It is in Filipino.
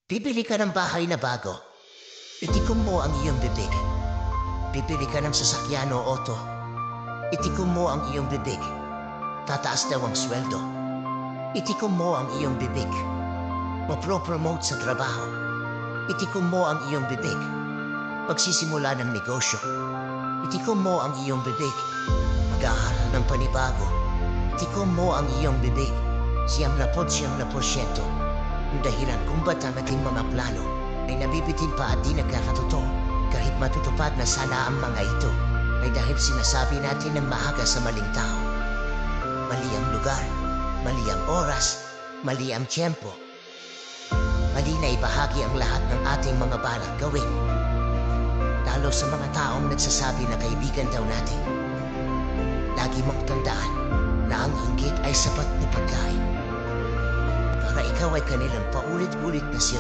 Bibili ka ng bahay na bago. Itikom mo ang iyong bibig. Bibili ka ng sasakyan o auto. Itikom mo ang iyong bibig. Tataas daw ang sweldo. Itikom mo ang iyong bibig. Mapro-promote sa trabaho. Itikom mo ang iyong bibig. Pagsisimula ng negosyo. Itikom mo ang iyong bibig. Mag-aaral ng panibago. Itikom mo ang iyong bibig. 99%. Ang dahilan kung ba't ang ating mga plano ay nabibitin pa at di nagkakatotoo kahit matutupad na sana ang mga ito ay dahil sinasabi natin ng maaga sa maling tao. Mali ang lugar, mali ang oras, mali ang tiyempo. Mali na ibahagi ang lahat ng ating mga balak gawin. Lalo sa mga taong nagsasabi na kaibigan daw natin. Lagi mong tandaan na ang inggit ay sapat na pagkain. Para ikaw ay kanilang paulit-ulit na sira.